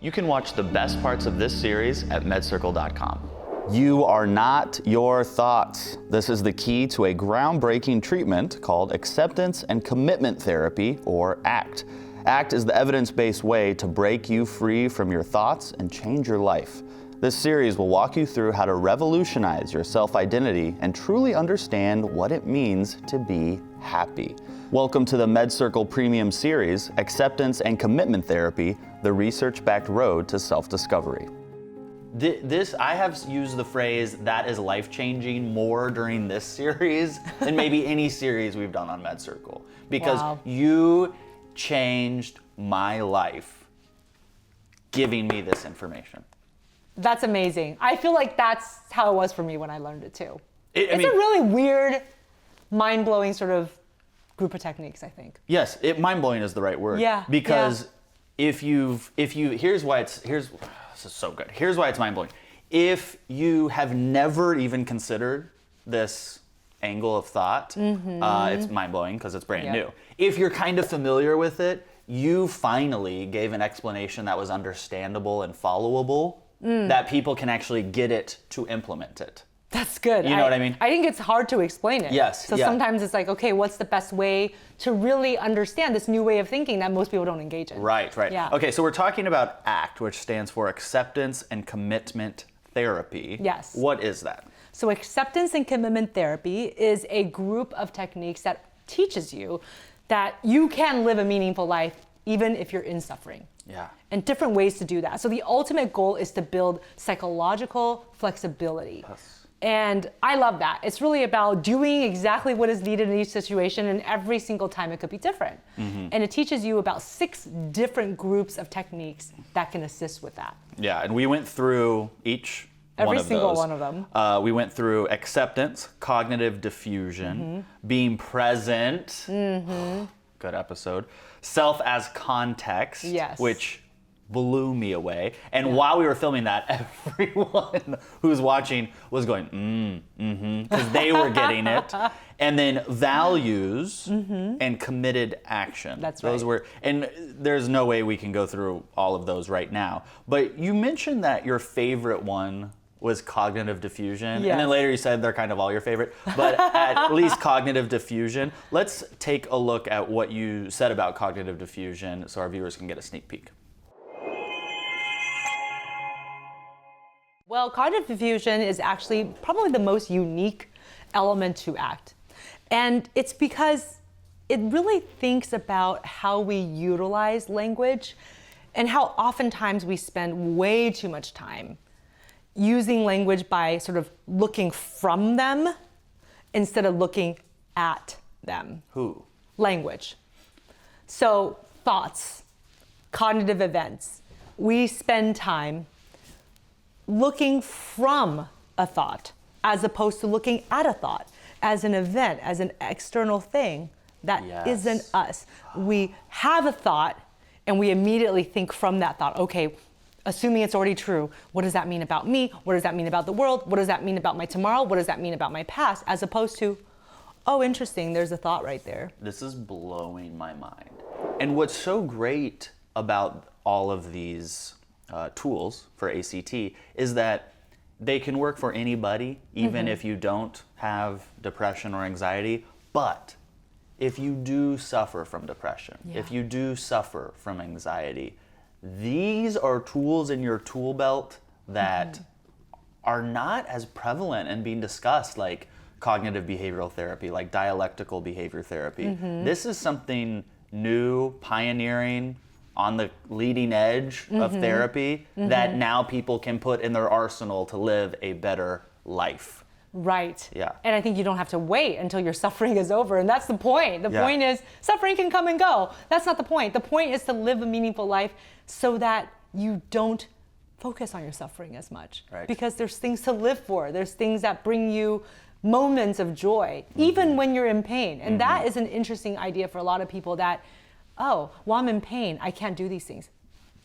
You can watch the best parts of this series at MedCircle.com. You are not your thoughts. This is the key to a groundbreaking treatment called acceptance and commitment therapy, or ACT. ACT is the evidence-based way to break you free from your thoughts and change your life. This series will walk you through how to revolutionize your self-identity and truly understand what it means to be happy. Welcome to the MedCircle Premium Series, Acceptance and Commitment Therapy, the research-backed road to self-discovery. I have used the phrase, that is life-changing, more during this series than maybe any series we've done on MedCircle. Because you changed my life giving me this information. That's amazing. I feel like that's how it was for me when I learned it too. It's a really weird, mind-blowing sort of group of techniques, I think. Yes, mind-blowing is the right word. Yeah. Because here's why this is so good. Here's why it's mind-blowing. If you have never even considered this angle of thought, it's mind-blowing because it's brand new. If you're kind of familiar with it, you finally gave an explanation that was understandable and followable, that people can actually get it to implement it. That's good. You know what I mean? I think it's hard to explain it. Yes. So sometimes it's like, okay, what's the best way to really understand this new way of thinking that most people don't engage in? Right. Yeah. Okay, so we're talking about ACT, which stands for Acceptance and Commitment Therapy. Yes. What is that? So acceptance and commitment therapy is a group of techniques that teaches you that you can live a meaningful life even if you're in suffering. Yeah. And different ways to do that. So the ultimate goal is to build psychological flexibility. Yes. And I love that. It's really about doing exactly what is needed in each situation, and every single time it could be different. And it teaches you about 6 different groups of techniques that can assist with that. Yeah, and we went through every single one of them. We went through acceptance, cognitive defusion, being present, good episode, self as context, which blew me away. And while we were filming that, everyone who's watching was going, because they were getting it. And then values and committed action. That's right. Those were, and there's no way we can go through all of those right now. But you mentioned that your favorite one was cognitive defusion. Yes. And then later you said they're kind of all your favorite, but at least cognitive defusion. Let's take a look at what you said about cognitive defusion so our viewers can get a sneak peek. Well, cognitive defusion is actually probably the most unique element to ACT. And it's because it really thinks about how we utilize language and how oftentimes we spend way too much time using language by sort of looking from them instead of looking at them. Who? Language. So thoughts, cognitive events. We spend time looking from a thought as opposed to looking at a thought as an event, as an external thing that isn't us. We have a thought and we immediately think from that thought, okay, assuming it's already true, what does that mean about me? What does that mean about the world? What does that mean about my tomorrow? What does that mean about my past? As opposed to, oh, interesting, there's a thought right there. This is blowing my mind. And what's so great about all of these tools for ACT is that they can work for anybody, even if you don't have depression or anxiety. But if you do suffer from depression, if you do suffer from anxiety, these are tools in your tool belt that are not as prevalent and being discussed, like cognitive behavioral therapy, like dialectical behavior therapy. This is something new, pioneering, on the leading edge of therapy that now people can put in their arsenal to live a better life. Right. Yeah. And I think you don't have to wait until your suffering is over. And that's the point. The point is suffering can come and go. That's not the point. The point is to live a meaningful life so that you don't focus on your suffering as much. Right. Because there's things to live for. There's things that bring you moments of joy, even when you're in pain. And that is an interesting idea for a lot of people that, oh, well, I'm in pain, I can't do these things.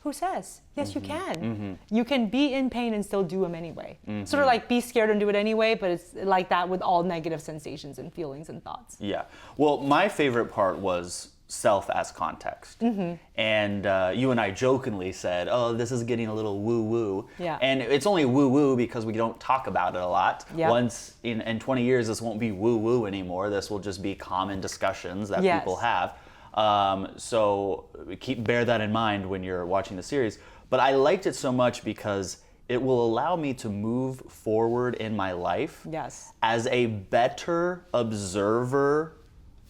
Who says? Yes, you can. You can be in pain and still do them anyway. Sort of like be scared and do it anyway, but it's like that with all negative sensations and feelings and thoughts. Yeah. Well, my favorite part was self as context. And you and I jokingly said, oh, this is getting a little woo-woo. Yeah. And it's only woo-woo because we don't talk about it a lot. Yep. Once in 20 years, this won't be woo-woo anymore. This will just be common discussions that Yes. people have. So bear that in mind when you're watching the series. But I liked it so much because it will allow me to move forward in my life Yes. as a better observer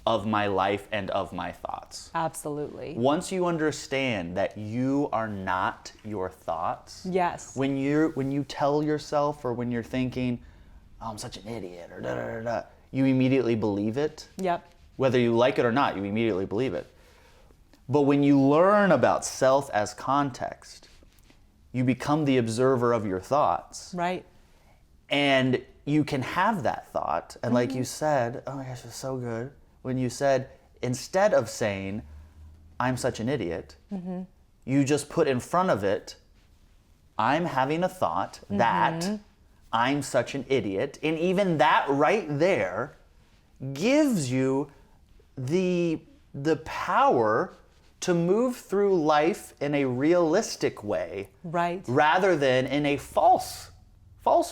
of my life and of my thoughts. Absolutely. Once you understand that you are not your thoughts, Yes. when you tell yourself or when you're thinking, oh, I'm such an idiot or da da da da, you immediately believe it. Yep. Whether you like it or not, you immediately believe it. But when you learn about self as context, you become the observer of your thoughts. Right. And you can have that thought. And like you said, oh my gosh, it's so good. When you said, instead of saying, I'm such an idiot, you just put in front of it, I'm having a thought that I'm such an idiot. And even that right there gives you the power to move through life in a realistic way. Right. Rather than in a false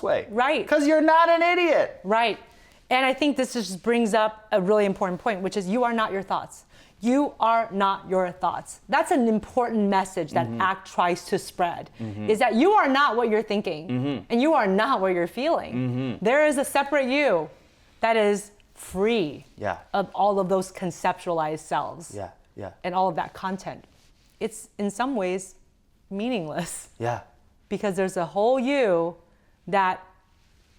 way. Right. Because you're not an idiot. Right. And I think this just brings up a really important point, which is you are not your thoughts. You are not your thoughts. That's an important message that ACT tries to spread, is that you are not what you're thinking, and you are not what you're feeling. There is a separate you that is free of all of those conceptualized selves and all of that content. It's in some ways meaningless because there's a whole you that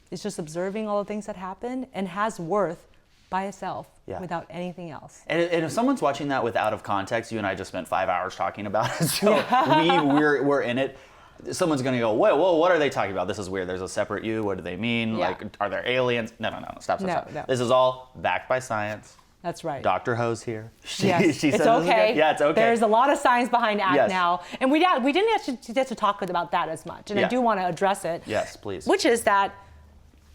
is just observing all the things that happen and has worth by itself without anything else. And if someone's watching that with out of context, you and I just spent 5 hours talking about it, so we're in it. Someone's gonna go, whoa, what are they talking about? This is weird. There's a separate you. What do they mean? Like, are there aliens? No, stop. No. This is all backed by science. That's right. Dr. Ho's here. She Yes. says It's okay. Yeah, it's okay. There's a lot of science behind ACT Yes. now. And we didn't actually get to talk about that as much. And I do want to address it. Yes, please. Which is that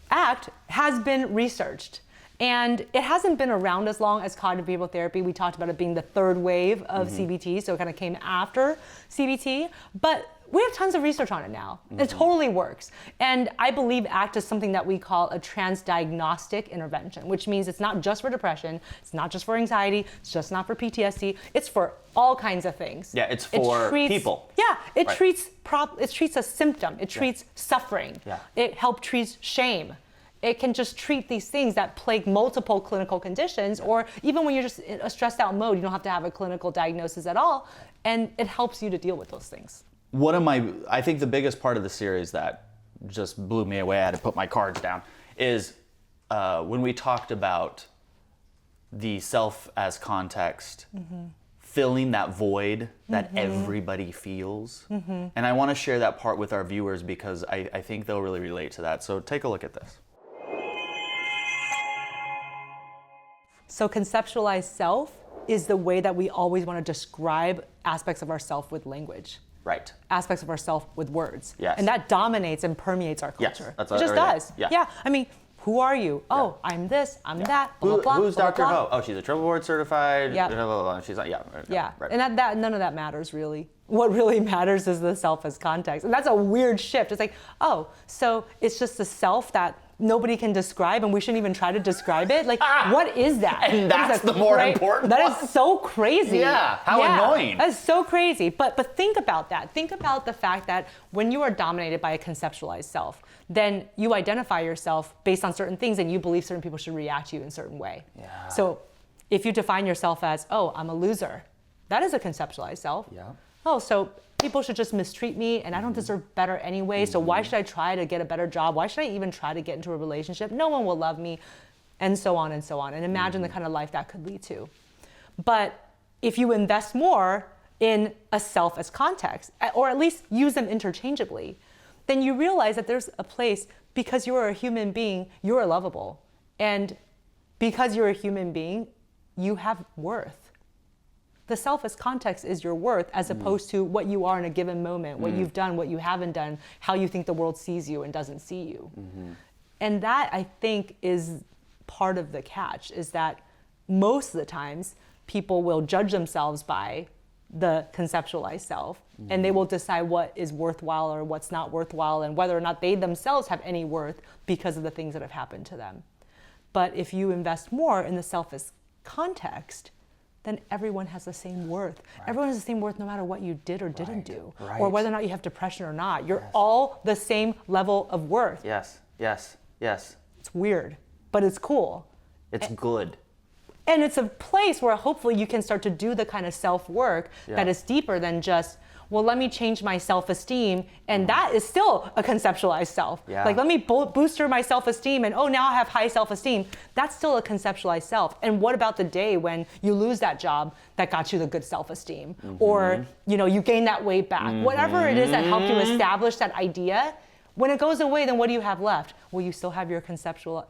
ACT has been researched. And it hasn't been around as long as cognitive behavioral therapy. We talked about it being the third wave of CBT, so it kind of came after CBT. But we have tons of research on it now. It totally works. And I believe ACT is something that we call a transdiagnostic intervention, which means it's not just for depression, it's not just for anxiety, it's just not for PTSD, it's for all kinds of things. Yeah, it's for people. Yeah, it Right. treats a symptom, it treats suffering, it helps treat shame. It can just treat these things that plague multiple clinical conditions, or even when you're just in a stressed out mode, you don't have to have a clinical diagnosis at all, and it helps you to deal with those things. I think the biggest part of the series that just blew me away, I had to put my cards down, is when we talked about the self as context, filling that void that everybody feels. And I want to share that part with our viewers because I think they'll really relate to that. So take a look at this. So conceptualized self is the way that we always want to describe aspects of ourself with language. Right. Aspects of ourself with words. Yes. And that dominates and permeates our culture. That's it just does. Yeah. I mean, who are you? Oh, I'm this, I'm that, blah, blah, blah. Who's blah, Dr. blah, Ho? Oh, she's a triple board certified. Yeah. Blah, blah, blah. She's like, Right. And And that none of that matters really. What really matters is the self as context. And that's a weird shift. It's like, oh, so it's just the self that nobody can describe and we shouldn't even try to describe it? Like, what is that? And that's the more important That one. is so crazy. Yeah, how annoying. That is so crazy. But think about that. Think about the fact that when you are dominated by a conceptualized self, then you identify yourself based on certain things and you believe certain people should react to you in a certain way. Yeah. So if you define yourself as, oh, I'm a loser, that is a conceptualized self. Yeah. Oh, so people should just mistreat me and I don't deserve better anyway, so why should I try to get a better job? Why should I even try to get into a relationship? No one will love me, and so on and so on. And imagine the kind of life that could lead to. But if you invest more in a self as context, or at least use them interchangeably, then you realize that there's a place, because you're a human being, you're lovable. And because you're a human being, you have worth. The self as context is your worth, as opposed to what you are in a given moment, what you've done, what you haven't done, how you think the world sees you and doesn't see you. And that, I think, is part of the catch, is that most of the times people will judge themselves by the conceptualized self, and they will decide what is worthwhile or what's not worthwhile, and whether or not they themselves have any worth because of the things that have happened to them. But if you invest more in the self as context, then everyone has the same worth. Right. Everyone has the same worth no matter what you did or didn't do, or whether or not you have depression or not. You're all the same level of worth. Yes. It's weird, but it's cool. It's good. And it's a place where hopefully you can start to do the kind of self-work that is deeper than just, well, let me change my self-esteem. And that is still a conceptualized self. Yeah. Like, let me booster my self-esteem and, oh, now I have high self-esteem. That's still a conceptualized self. And what about the day when you lose that job that got you the good self-esteem? Or, you gain that weight back? Whatever it is that helped you establish that idea, when it goes away, then what do you have left? Well, you still have your contextual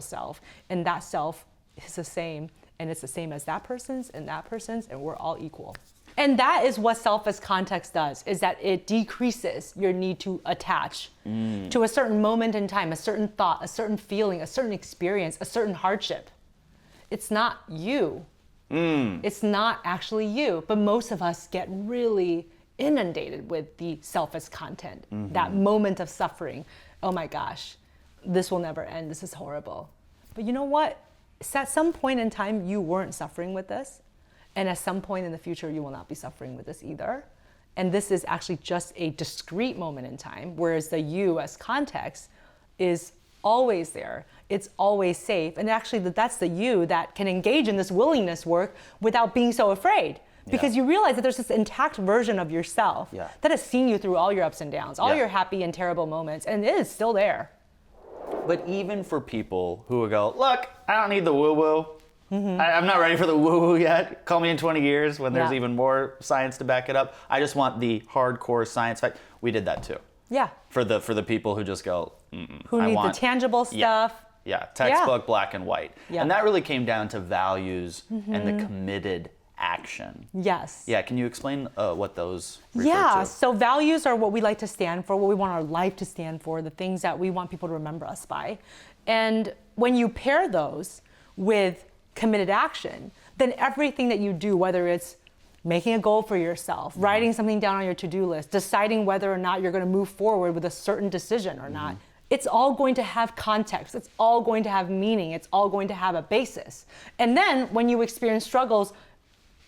self, and that self is the same, and it's the same as that person's, and we're all equal. And that is what self as context does, is that it decreases your need to attach to a certain moment in time, a certain thought, a certain feeling, a certain experience, a certain hardship. It's not you. It's not actually you, but most of us get really inundated with the self as content, that moment of suffering. Oh my gosh, this will never end. This is horrible. But you know what? At some point in time, you weren't suffering with this. And at some point in the future, you will not be suffering with this either. And this is actually just a discrete moment in time, whereas the you as context is always there. It's always safe. And actually, that's the you that can engage in this willingness work without being so afraid. Because you realize that there's this intact version of yourself that has seen you through all your ups and downs, all your happy and terrible moments, and it is still there. But even for people who would go, look, I don't need the woo-woo. I'm not ready for the woo-woo yet. Call me in 20 years when there's even more science to back it up. I just want the hardcore science fact. We did that too. Yeah. For the people who just go, who need the tangible stuff. Textbook, black and white. And that really came down to values and the committed action. Yes. Yeah, can you explain what those refer to? So values are what we like to stand for, what we want our life to stand for, the things that we want people to remember us by. And when you pair those with committed action, then everything that you do, whether it's making a goal for yourself, writing something down on your to-do list, deciding whether or not you're going to move forward with a certain decision or not, it's all going to have context. It's all going to have meaning. It's all going to have a basis. And then when you experience struggles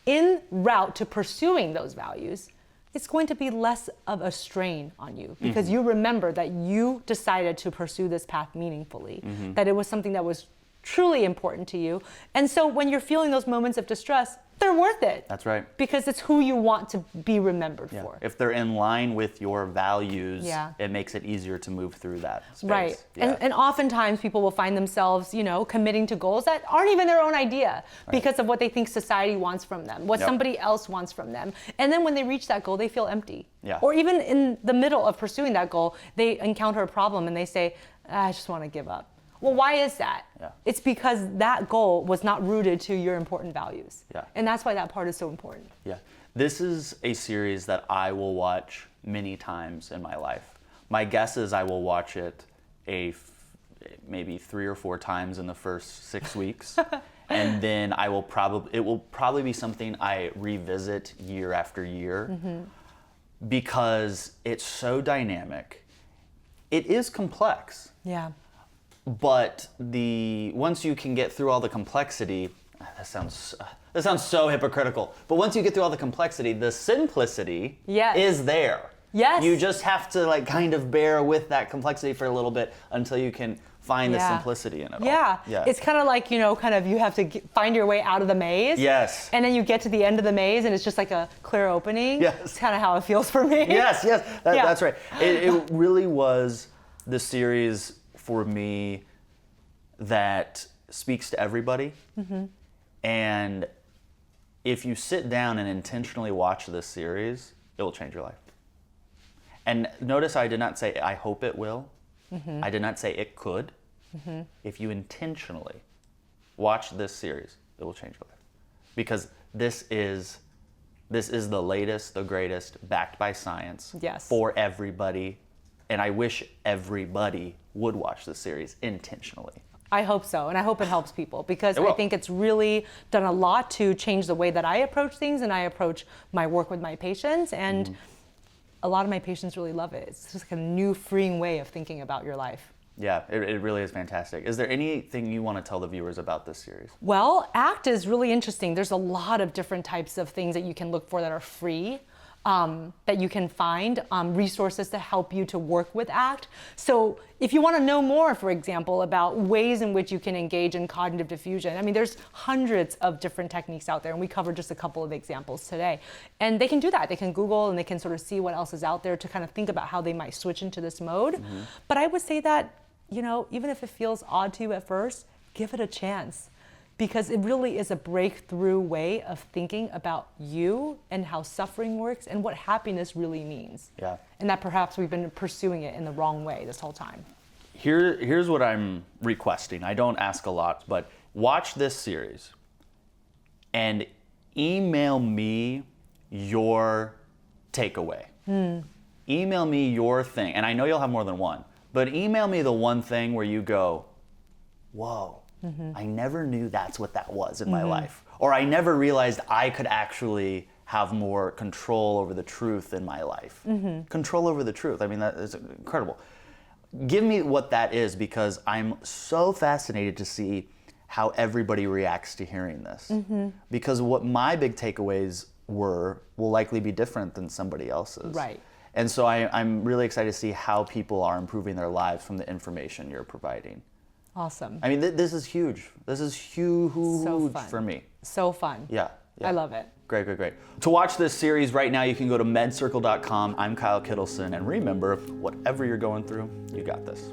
en route to pursuing those values, it's going to be less of a strain on you because you remember that you decided to pursue this path meaningfully, that it was something that was truly important to you. And so when you're feeling those moments of distress, they're worth it. That's right. Because it's who you want to be remembered for. If they're in line with your values, it makes it easier to move through that space. Right. And oftentimes people will find themselves, committing to goals that aren't even their own idea because of what they think society wants from them, what somebody else wants from them. And then when they reach that goal, they feel empty. Or even in the middle of pursuing that goal, they encounter a problem and they say, I just want to give up. Well, why is that? It's because that goal was not rooted to your important values. And that's why that part is so important. This is a series that I will watch many times in my life. My guess is I will watch it maybe 3 or 4 times in the first 6 weeks. And then it will probably be something I revisit year after year because it's so dynamic. It is complex. But once you can get through all the complexity, that sounds so hypocritical. But once you get through all the complexity, the simplicity is there. You just have to kind of bear with that complexity for a little bit until you can find the simplicity in it all. It's kind of like, you have to find your way out of the maze. And then you get to the end of the maze and it's just like a clear opening. It's kind of how it feels for me. That's right. It really was the series for me that speaks to everybody. And if you sit down and intentionally watch this series, it will change your life. And notice I did not say, I hope it will. I did not say it could. If you intentionally watch this series, it will change your life. Because this is the latest, the greatest, backed by science for everybody. And I wish everybody would watch this series intentionally. I hope so, and I hope it helps people, because It will. I think it's really done a lot to change the way that I approach things and I approach my work with my patients, and a lot of my patients really love it. It's just like a new, freeing way of thinking about your life. Yeah, it really is fantastic. Is there anything you want to tell the viewers about this series? Well, ACT is really interesting. There's a lot of different types of things that you can look for that are free, that you can find, resources to help you to work with ACT. So if you want to know more, for example, about ways in which you can engage in cognitive diffusion, I mean, there's hundreds of different techniques out there, and we covered just a couple of examples today. And they can do that. They can Google, and they can sort of see what else is out there to kind of think about how they might switch into this mode. But I would say that, you know, even if it feels odd to you at first, give it a chance, because it really is a breakthrough way of thinking about you and how suffering works and what happiness really means. Yeah. And that perhaps we've been pursuing it in the wrong way this whole time. Here's what I'm requesting. I don't ask a lot, but watch this series and email me your takeaway. Email me your thing. And I know you'll have more than one, but email me the one thing where you go, whoa, I never knew that's what that was in my life. Or I never realized I could actually have more control over the truth in my life. Control over the truth. I mean, that is incredible. Give me what that is, because I'm so fascinated to see how everybody reacts to hearing this. Because what my big takeaways were will likely be different than somebody else's. Right. And so I'm really excited to see how people are improving their lives from the information you're providing. Awesome. I mean, this is huge. This is huge So fun. for me. So fun. Yeah. I love it. Great. To watch this series right now, you can go to MedCircle.com. I'm Kyle Kittleson, and remember, whatever you're going through, you got this.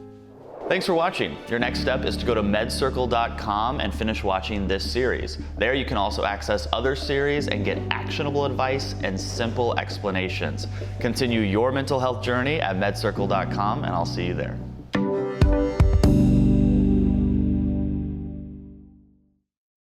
Thanks for watching. Your next step is to go to MedCircle.com and finish watching this series. There you can also access other series and get actionable advice and simple explanations. Continue your mental health journey at MedCircle.com, and I'll see you there.